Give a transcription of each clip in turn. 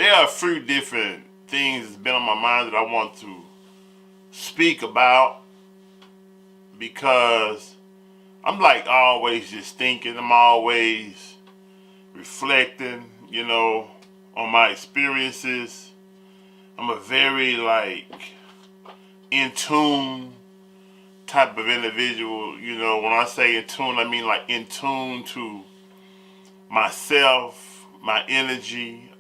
there are a few different things that's been on my mind that I want to speak about because I'm like always just thinking. I'm always reflecting, on my experiences. I'm a very in tune type of individual. When I say in tune, I mean like in tune to myself, my energy,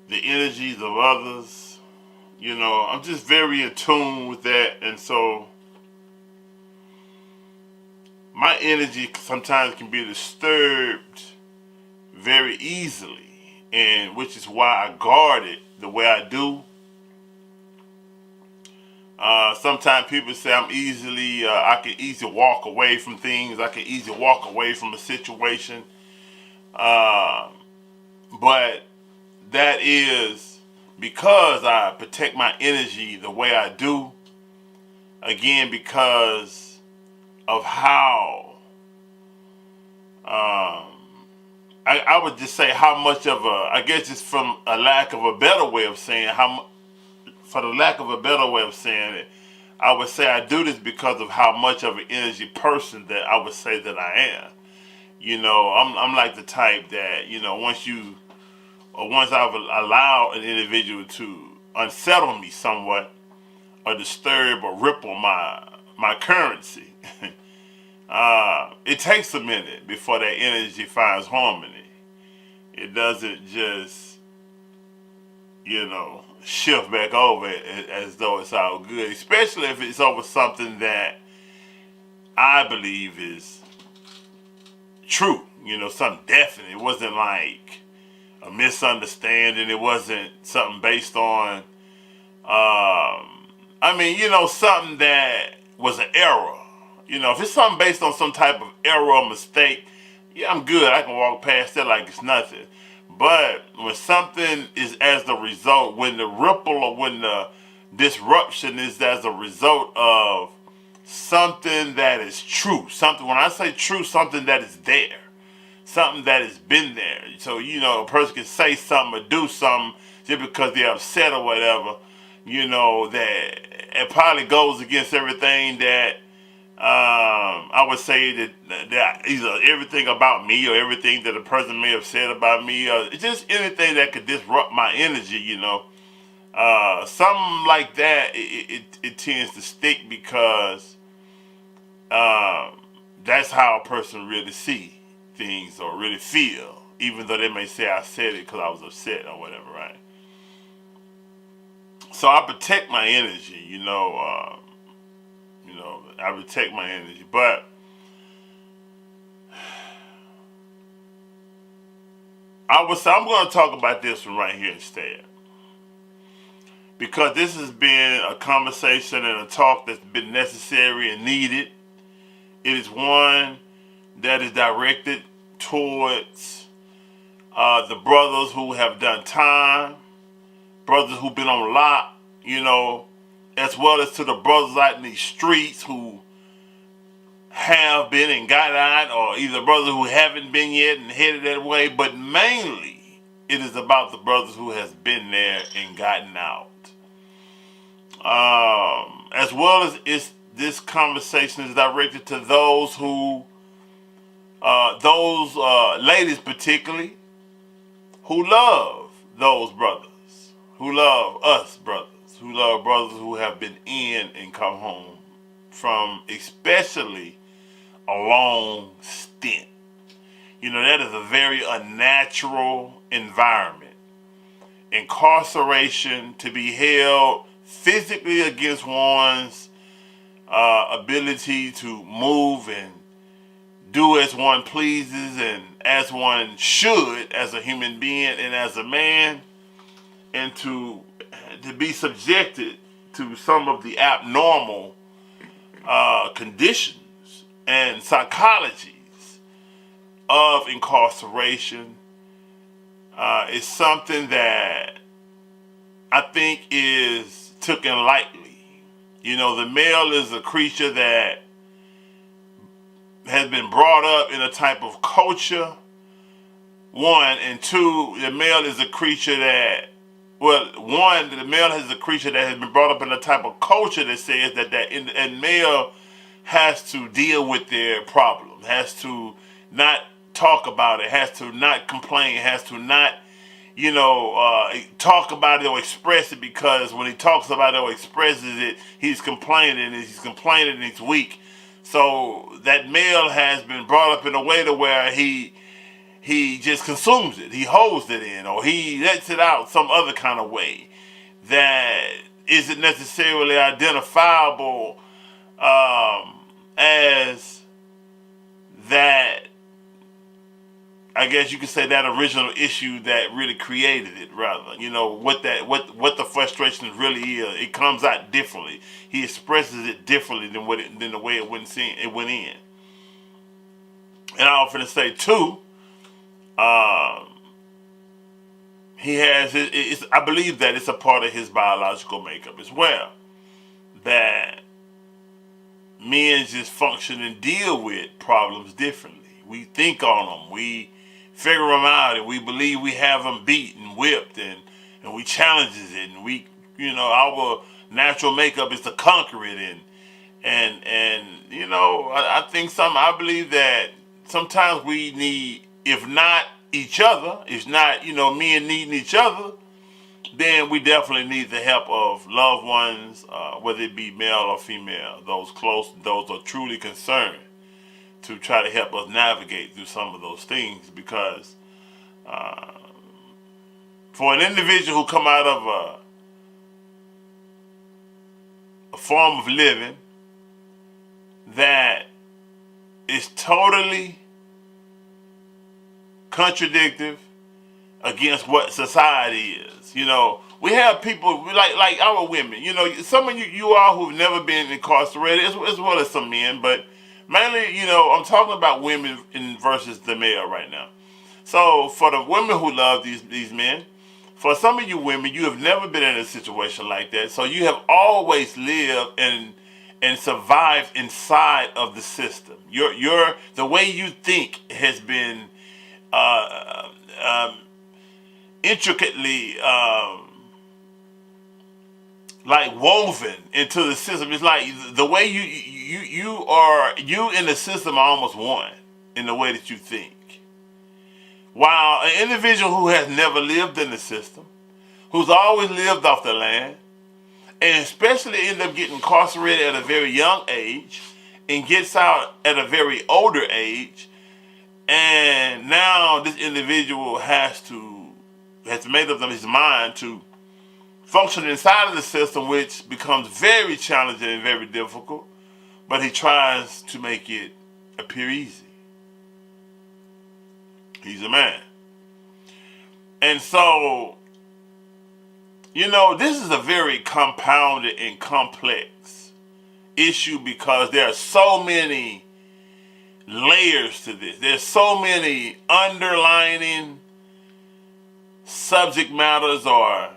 the energies of others. I'm just very in tune with that, and so my energy sometimes can be disturbed very easily, and which is why I guard it the way I do. Sometimes people say I can easily walk away from things. I can easily walk away from a situation. Uh, but that is because I protect my energy the way I do. Again, because of how I would just say how much of I guess it's from a lack of a better way of saying for the lack of a better way of saying it, I would say I do this because of how much of an energy person that I would say that I am. I'm like the type that, once I've allowed an individual to unsettle me somewhat or disturb or ripple my currency, it takes a minute before that energy finds harmony. It doesn't just, shift back over as though it's all good, especially if it's over something that I believe is true, something definite. It wasn't like a misunderstanding. It wasn't something based on, something that was an error. If it's something based on some type of error or mistake, yeah, I'm good. I can walk past that like it's nothing. But when something is as the result, when the ripple or when the disruption is as a result of something that is true, when I say true, something that is there, something that has been there. So, a person can say something or do something just because they're upset or whatever, that it probably goes against everything that I would say that either everything about me or everything that a person may have said about me or just anything that could disrupt my energy, something like that, it tends to stick because that's how a person really see things or really feel, even though they may say I said it because I was upset or whatever, right? So I protect my energy, I protect my energy, but I would say I'm going to talk about this one right here instead, because this has been a conversation and a talk that's been necessary and needed. It is one that is directed towards the brothers who have done time, brothers who've been on lock, as well as to the brothers out in these streets who have been and got out, or either brothers who haven't been yet and headed that way. But mainly, it is about the brothers who has been there and gotten out. As well as this conversation is directed to those who, those ladies particularly, who love those brothers, who love us brothers, who love brothers who have been in and come home from especially a long stint. That is a very unnatural environment. Incarceration, to be held physically against one's ability to move and do as one pleases and as one should as a human being and as a man, and to be subjected to some of the abnormal conditions and psychologies of incarceration is something that I think is taken lightly. The male is a creature that has been brought up in a type of culture, one, and two, the male is a creature that well, one, the male is a creature that has been brought up in a type of culture that says and male has to deal with their problem, has to not talk about it, has to not complain, has to not, talk about it or express it, because when he talks about it or expresses it, he's complaining, and he's weak. So that male has been brought up in a way to where he just consumes it, he holds it in, or he lets it out some other kind of way that isn't necessarily identifiable as that. I guess you could say that original issue that really created it, rather. What the frustration really is. It comes out differently. He expresses it differently than the way it went in. And I often say too, he has I believe that it's a part of his biological makeup as well, that men just function and deal with problems differently. We think on them. We figure them out, and we believe we have them beat and whipped, and we challenges it, and our natural makeup is to conquer it, and I think I believe that sometimes we need, if not each other, if not men needing each other, then we definitely need the help of loved ones, whether it be male or female, those close, those are truly concerned, to try to help us navigate through some of those things. Because for an individual who come out of a form of living that is totally contradictive against what society is. We have people like our women. Some of you all who've never been incarcerated, as well as some men, but mainly, I'm talking about women versus the male right now. So for the women who love these men, for some of you women, you have never been in a situation like that. So you have always lived and survived inside of the system. The way you think has been intricately like woven into the system. It's like the way you in the system are almost one in the way that you think. While an individual who has never lived in the system, who's always lived off the land, and especially end up getting incarcerated at a very young age and gets out at a very older age, and now this individual has made up his mind to function inside of the system, which becomes very challenging and very difficult, but he tries to make it appear easy. He's a man. And so, this is a very compounded and complex issue, because there are so many layers to this. There's so many underlining subject matters or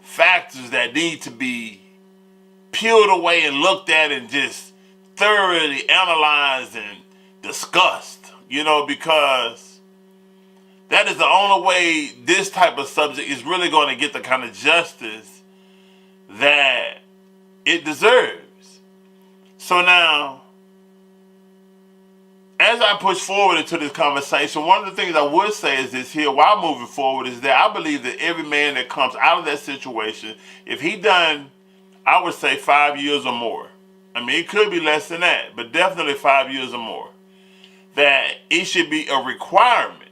factors that need to be peeled away and looked at and just thoroughly analyzed and discussed, because that is the only way this type of subject is really going to get the kind of justice that it deserves. So now, as I push forward into this conversation, one of the things I would say is this here, while moving forward, is that I believe that every man that comes out of that situation, if he done, I would say 5 years or more. I mean, it could be less than that, but definitely 5 years or more. That it should be a requirement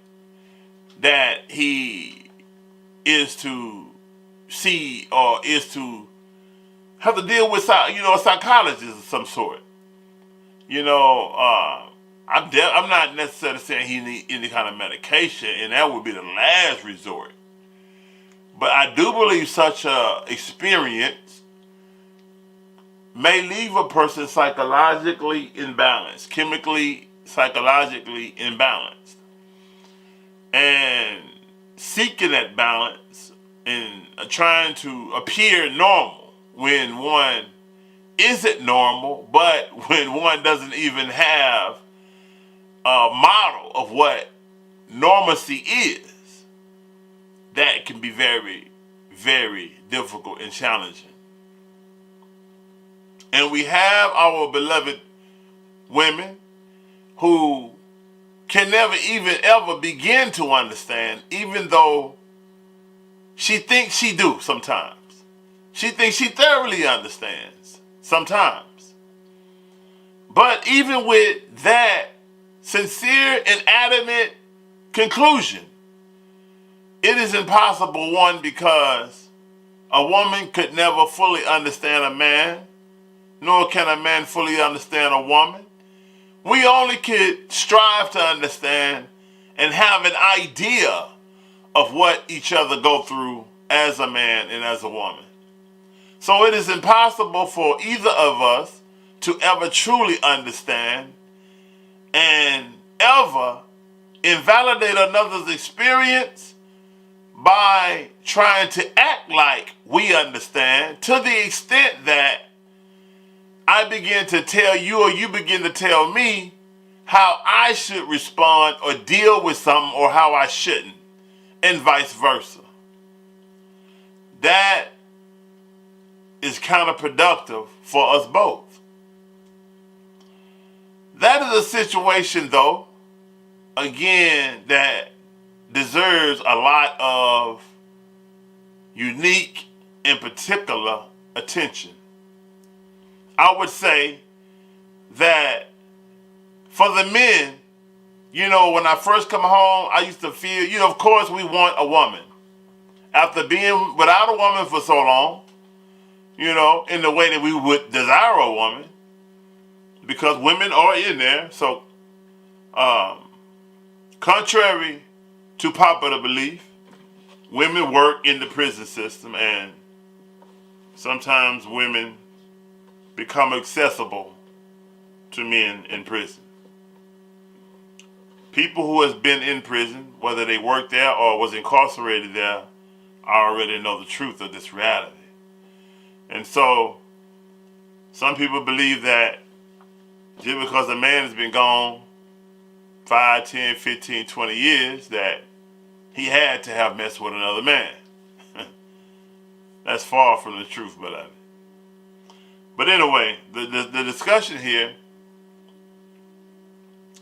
that he is to see, or is to have to deal with, a psychologist of some sort. I'm not necessarily saying he needs any kind of medication, and that would be the last resort. But I do believe such a experience may leave a person psychologically imbalanced, chemically, psychologically imbalanced. And seeking that balance and trying to appear normal when one isn't normal, but when one doesn't even have a model of what normalcy is, that can be very very difficult and challenging. And we have our beloved women who can never even ever begin to understand, even though she thinks she do sometimes. She thinks she thoroughly understands sometimes. But even with that sincere and adamant conclusion, it is impossible, one, because a woman could never fully understand a man, nor can a man fully understand a woman. We only could strive to understand and have an idea of what each other go through as a man and as a woman. So it is impossible for either of us to ever truly understand and ever invalidate another's experience by trying to act like we understand, to the extent that I begin to tell you or you begin to tell me how I should respond or deal with something or how I shouldn't, and vice versa. That is counterproductive for us both. That is a situation, though, again, that deserves a lot of unique and particular attention. I would say that for the men, when I first come home, I used to feel, of course we want a woman. After being without a woman for so long, in the way that we would desire a woman, because women are in there. So, contrary to popular belief, women work in the prison system, and sometimes women become accessible to men in prison. People who has been in prison, whether they worked there or was incarcerated there, already know the truth of this reality. And so, some people believe that just because a man has been gone 5, 10, 15, 20 years, that he had to have messed with another man. That's far from the truth, beloved. But anyway, the discussion here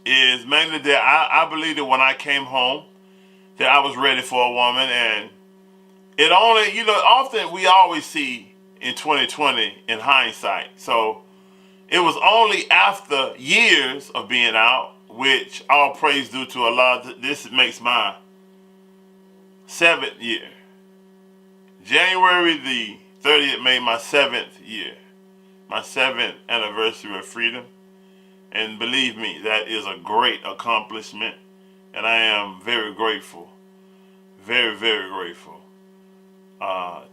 is mainly that I believe that when I came home, that I was ready for a woman, and it only, often we always see in 2020 in hindsight. So it was only after years of being out, which all praise due to Allah, this makes my 7th year. January the 30th made my 7th year, my 7th anniversary of freedom. And believe me, that is a great accomplishment. And I am very grateful, very, very grateful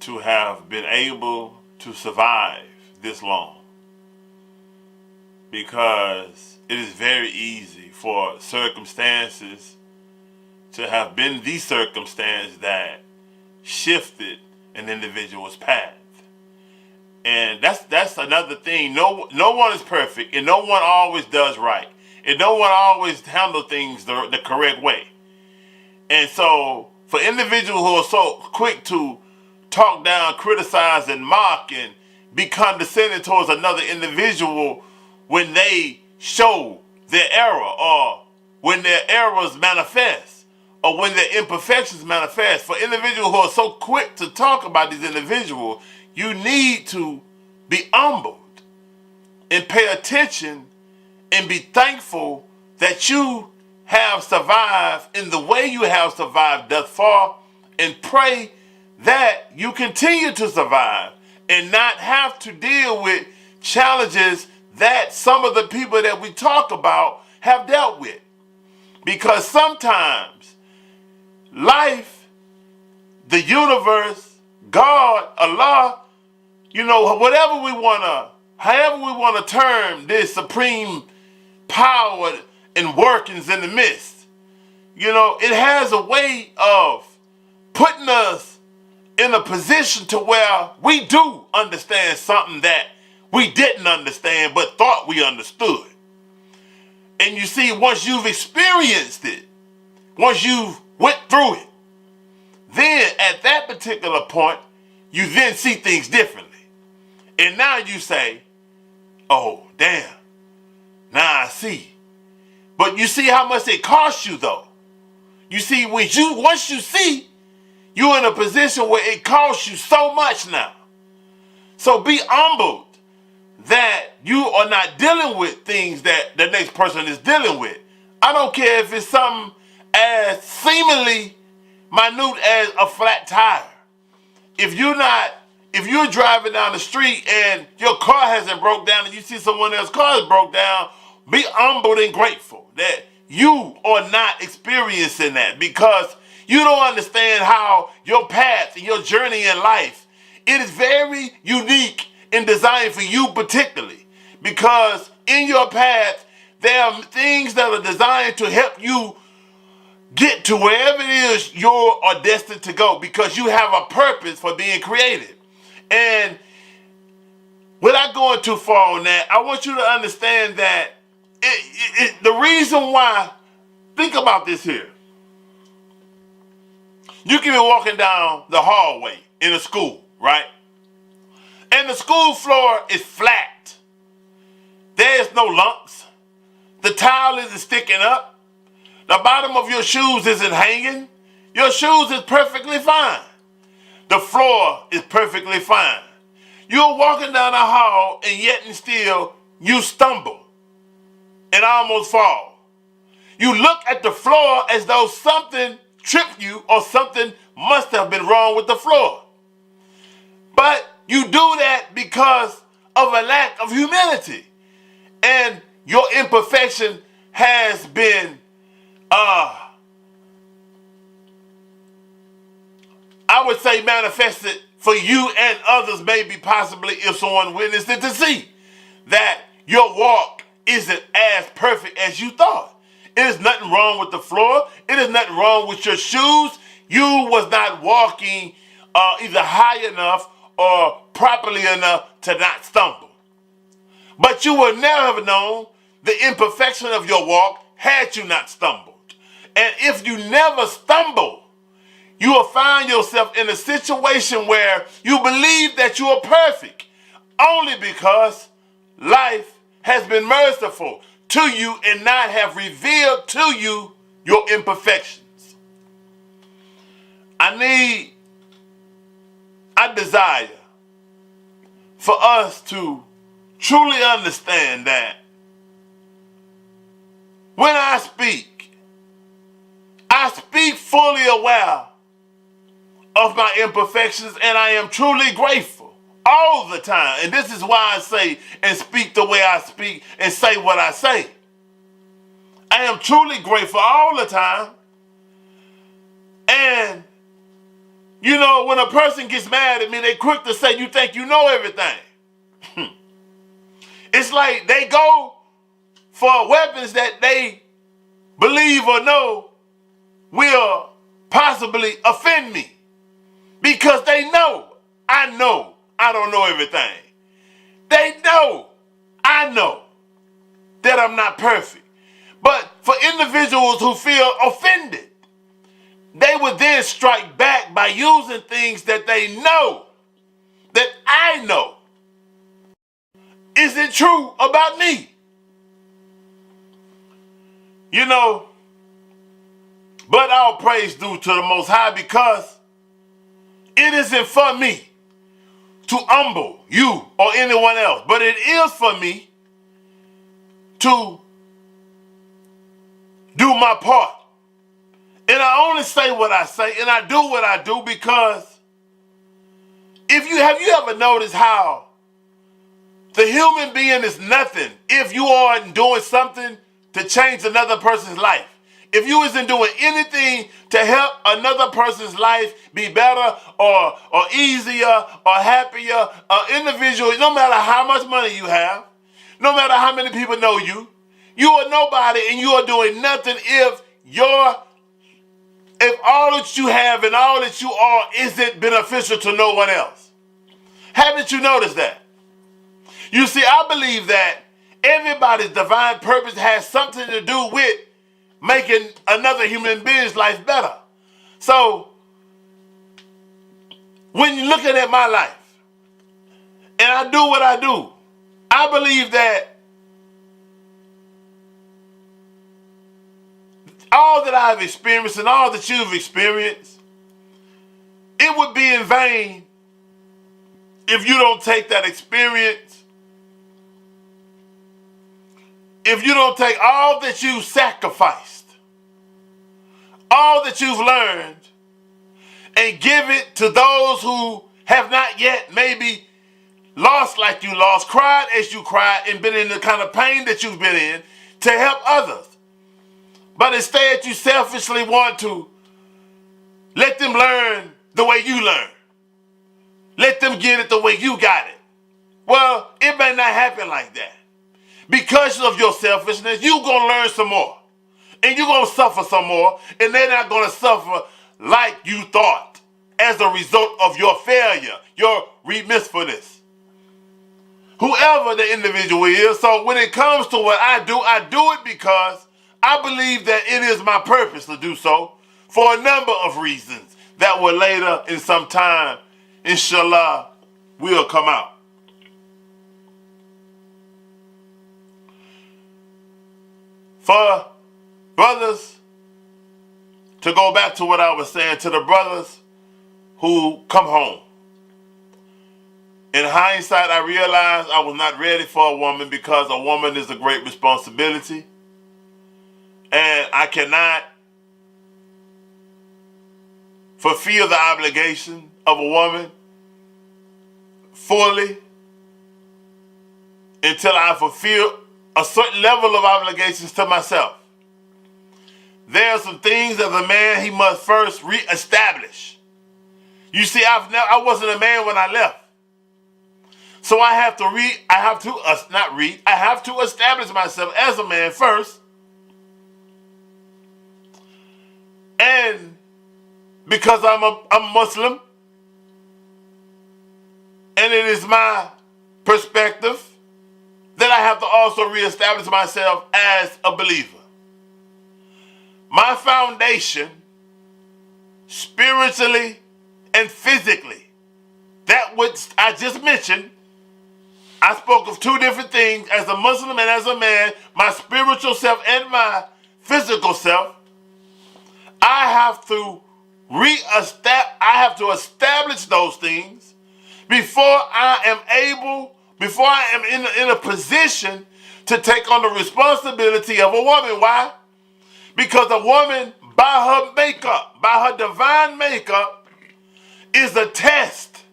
to have been able to survive this long. Because it is very easy for circumstances to have been the circumstance that shifted an individual's path. And that's another thing. No one is perfect, and no one always does right, and no one always handles things the correct way. And so, for individuals who are so quick to talk down, criticize, and mock, and be condescending towards another individual when they show their error, or when their errors manifest, or when their imperfections manifest, for individuals who are so quick to talk about these individuals, you need to be humbled and pay attention and be thankful that you have survived in the way you have survived thus far, and pray that you continue to survive and not have to deal with challenges that some of the people that we talk about have dealt with. Because sometimes life, the universe, God, Allah, however we want to term this supreme power and workings in the midst, it has a way of putting us in a position to where we do understand something that we didn't understand but thought we understood. And you see, once you've experienced it, once you've went through it, then at that particular point, you then see things differently. And now you say, oh, damn, now I see. But you see how much it costs you, though. You see, once you see, you're in a position where it costs you so much now. So be humbled that you are not dealing with things that the next person is dealing with. I don't care if it's something as seemingly minute as a flat tire. If you're driving down the street and your car hasn't broke down and you see someone else's car has broke down, be humbled and grateful that you are not experiencing that, because you don't understand how your path and your journey in life, it is very unique and designed for you particularly, because in your path there are things that are designed to help you get to wherever it is you are destined to go, because you have a purpose for being created. And without going too far on that, I want you to understand that the reason why, think about this here. You can be walking down the hallway in a school, right? And the school floor is flat. There's no lumps. The tile isn't sticking up. The bottom of your shoes isn't hanging. Your shoes is perfectly fine. The floor is perfectly fine. You're walking down the hall and yet and still you stumble and almost fall. You look at the floor as though something tripped you or something must have been wrong with the floor. But you do that because of a lack of humility. And your imperfection has been, I would say, manifested for you and others, maybe possibly if someone witnessed it, to see that your walk isn't as perfect as you thought. It is nothing wrong with the floor. It is nothing wrong with your shoes. You was not walking either high enough or properly enough to not stumble. But you would never have known the imperfection of your walk had you not stumbled. And if you never stumble, you will find yourself in a situation where you believe that you are perfect only because life has been merciful to you and not have revealed to you your imperfections. I desire for us to truly understand that when I speak fully aware of my imperfections, and I am truly grateful all the time. And this is why I say and speak the way I speak and say what I say. I am truly grateful all the time. And you know, when a person gets mad at me, they quick to say, you think you know everything. It's like they go for weapons that they believe or know will possibly offend me, because they know I don't know everything. They know I know that I'm not perfect. But for individuals who feel offended, they would then strike back by using things that they know, that I know isn't true about me. You know, but all praise due to the Most High, because it isn't for me to humble you or anyone else, but it is for me to do my part. And I only say what I say and I do what I do because have you ever noticed how the human being is nothing if you aren't doing something to change another person's life? If you isn't doing anything to help another person's life be better or easier or happier, individual, no matter how much money you have, no matter how many people know you, you are nobody and you are doing nothing if all that you have and all that you are isn't beneficial to no one else. Haven't you noticed that? You see, I believe that everybody's divine purpose has something to do with making another human being's life better. So when you're looking at my life, and I do what I do, I believe that all that I've experienced and all that you've experienced, it would be in vain if you don't take that experience, if you don't take all that you've sacrificed, all that you've learned, and give it to those who have not yet maybe lost like you lost, cried as you cried, and been in the kind of pain that you've been in to help others. But instead you selfishly want to let them learn the way you learn. Let them get it the way you got it. Well, it may not happen like that. Because of your selfishness, you're going to learn some more. And you're going to suffer some more. And they're not going to suffer like you thought as a result of your failure, your remissfulness. Whoever the individual is. So when it comes to what I do it because I believe that it is my purpose to do so for a number of reasons that will later in some time, inshallah, will come out. For brothers, to go back to what I was saying, to the brothers who come home. In hindsight, I realized I was not ready for a woman because a woman is a great responsibility. And I cannot fulfill the obligation of a woman fully until I fulfill a certain level of obligations to myself. There are some things as a man he must first reestablish. You see, I wasn't a man when I left. So I have to establish myself as a man first. And because I'm Muslim, and it is my perspective that I have to also reestablish myself as a believer. My foundation, spiritually and physically, that which I just mentioned, I spoke of two different things as a Muslim and as a man, my spiritual self and my physical self. I have to establish those things before I am in a position to take on the responsibility of a woman. Why? Because a woman, by her makeup, by her divine makeup, is a test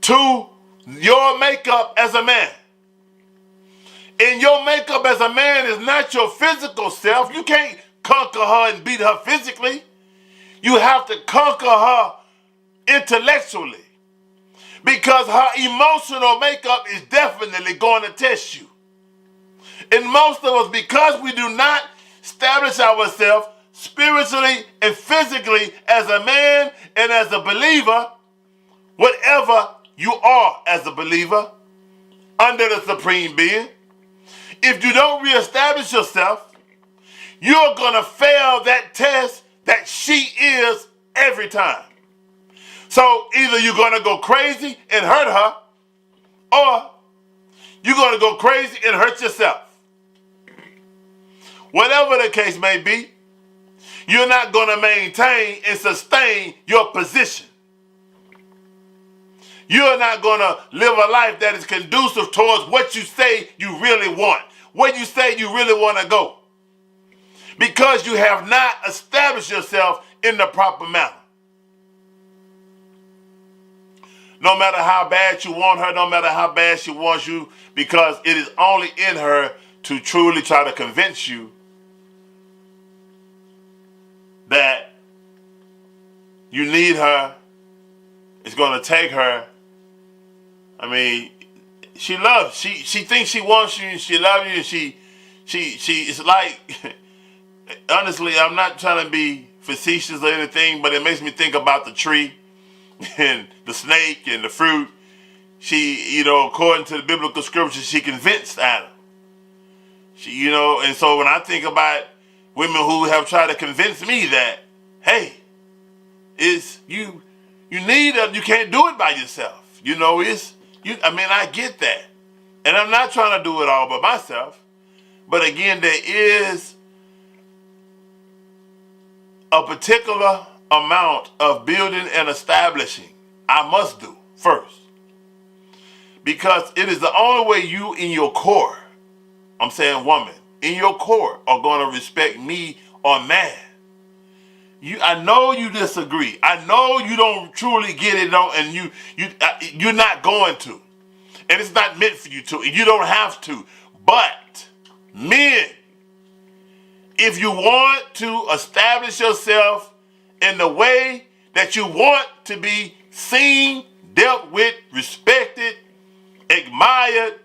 to your makeup as a man. And your makeup as a man is not your physical self. You can't conquer her and beat her physically. You have to conquer her intellectually. Because her emotional makeup is definitely going to test you. And most of us, because we do not establish ourselves spiritually and physically as a man and as a believer, whatever you are as a believer, under the supreme being, if you don't reestablish yourself, you're going to fail that test that she is every time. So either you're going to go crazy and hurt her, or you're going to go crazy and hurt yourself. Whatever the case may be, you're not going to maintain and sustain your position. You're not going to live a life that is conducive towards what you say you really want, where you say you really want to go, because you have not established yourself in the proper manner. No matter how bad you want her, no matter how bad she wants you, because it is only in her to truly try to convince you that you need her. It's going to take her. I mean, she loves. She thinks she wants you, and she loves you, and she it's like, honestly, I'm not trying to be facetious or anything, but it makes me think about the tree and the snake and the fruit. She, according to the biblical scripture, she convinced Adam. And so when I think about women who have tried to convince me that, hey, It's you need you can't do it by yourself. You know, I get that. And I'm not trying to do it all by myself. But again, there is a particular amount of building and establishing I must do first. Because it is the only way you in your core, I'm saying woman, in your core are going to respect me or man. I know you disagree. I know you don't truly get it, and you're not going to. And it's not meant for you to. And you don't have to. But, men, if you want to establish yourself in the way that you want to be seen, dealt with, respected, admired,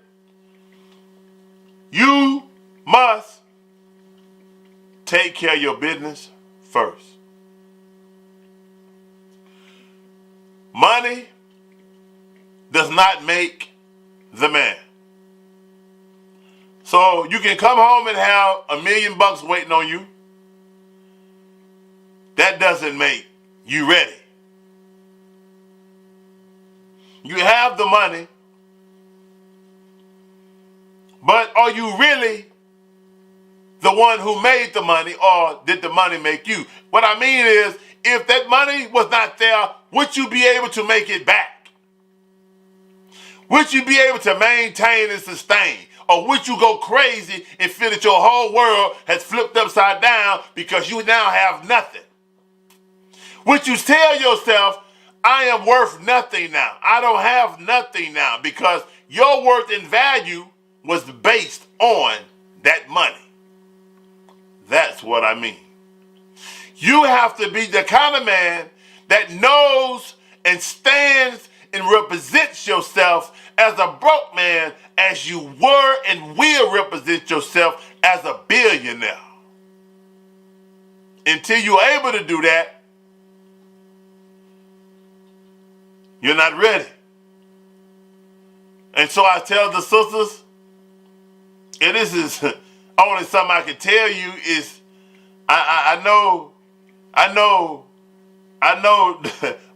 you must take care of your business first. Money does not make the man. So you can come home and have $1 million waiting on you. That doesn't make you ready. You have the money, but are you really the one who made the money, or did the money make you? What I mean is, if that money was not there, would you be able to make it back? Would you be able to maintain and sustain? Or would you go crazy and feel that your whole world has flipped upside down because you now have nothing? Would you tell yourself, I am worth nothing now. I don't have nothing now, because your worth and value was based on that money. That's what I mean. You have to be the kind of man that knows and stands and represents yourself as a broke man, as you were and will represent yourself as a billionaire. Until you're able to do that, you're not ready. And so I tell the sisters, and this is only something I can tell you, is I know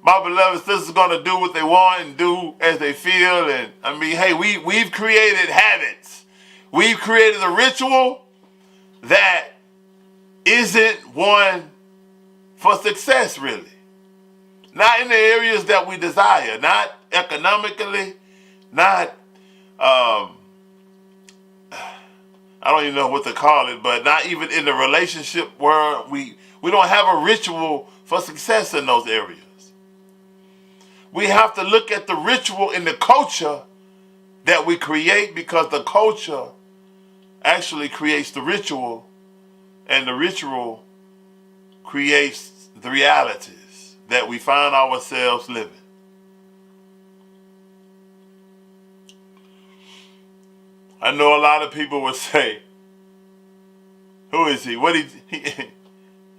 my beloved sisters are going to do what they want and do as they feel. And I mean, hey, we've created habits. We've created a ritual that isn't one for success, really. Not in the areas that we desire, not economically, not, I don't even know what to call it, but not even in the relationship where we don't have a ritual for success in those areas. We have to look at the ritual in the culture that we create, because the culture actually creates the ritual, and the ritual creates the realities that we find ourselves living. I know a lot of people would say, who is he? What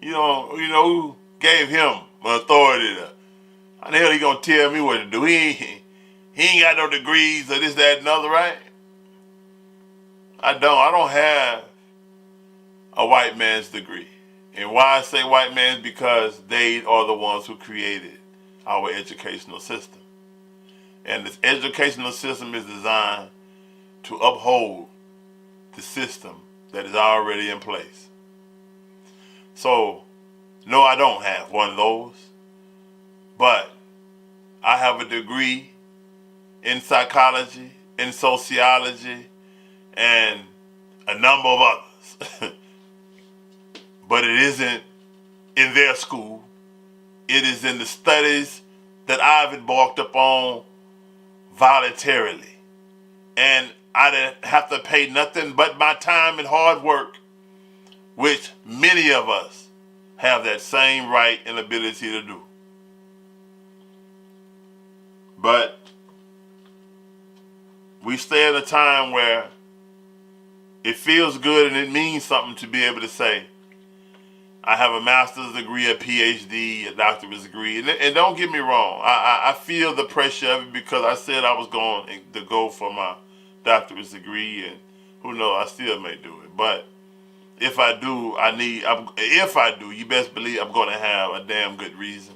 you know, who gave him authority to, how the hell he gonna tell me what to do? He ain't got no degrees or this, that, and other, right? I don't have a white man's degree. And why I say white man's, because they are the ones who created our educational system. And this educational system is designed to uphold the system that is already in place. So, no, I don't have one of those, but I have a degree in psychology, in sociology, and a number of others. But it isn't in their school. It is in the studies that I've embarked upon voluntarily. And I didn't have to pay nothing but my time and hard work, which many of us have that same right and ability to do. But we stay at a time where it feels good and it means something to be able to say, I have a master's degree, a PhD, a doctorate degree. And don't get me wrong, I feel the pressure of it, because I said I was going to go for my doctorate degree, and who knows, I still may do it. But if I do, you best believe I'm going to have a damn good reason.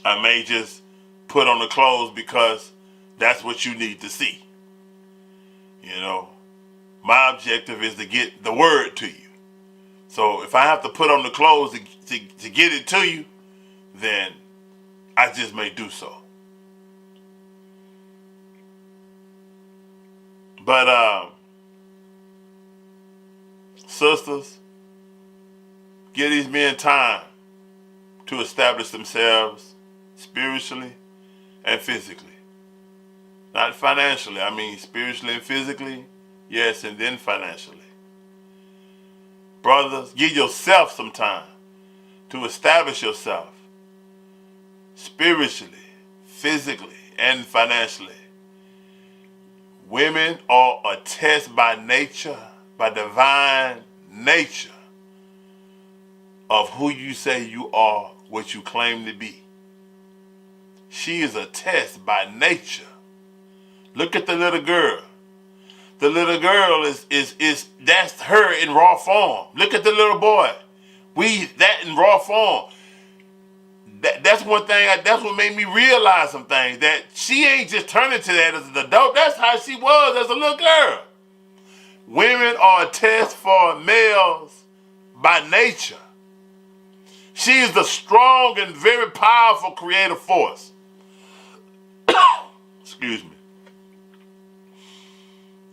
I may just put on the clothes because that's what you need to see. You know, my objective is to get the word to you. So if I have to put on the clothes to get it to you, then I just may do so. But sisters, give these men time to establish themselves spiritually and physically. Not financially, I mean spiritually and physically, yes, and then financially. Brothers, give yourself some time to establish yourself spiritually, physically, and financially. Women are a test by nature, by divine nature, of who you say you are, what you claim to be. She is a test by nature. Look at the little girl. The little girl is that's her in raw form. Look at the little boy. That in raw form. That's one thing. That's what made me realize some things. That she ain't just turning to that as an adult. That's how she was as a little girl. Women are a test for males by nature. She is the strong and very powerful creative force. Excuse me.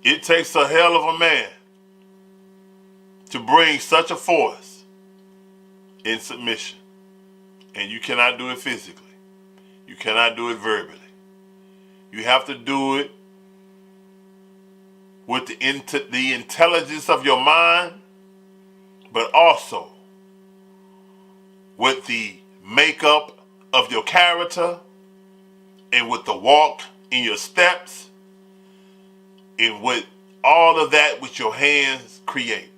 It takes a hell of a man to bring such a force in submission. And you cannot do it physically. You cannot do it verbally. You have to do it with the intelligence of your mind, but also with the makeup of your character and with the walk in your steps and with all of that which your hands create.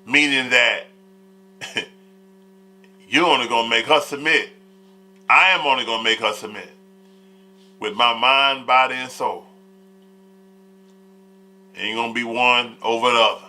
Meaning that you're only going to make her submit. I am only going to make her submit with my mind, body, and soul. Ain't going to be one over the other.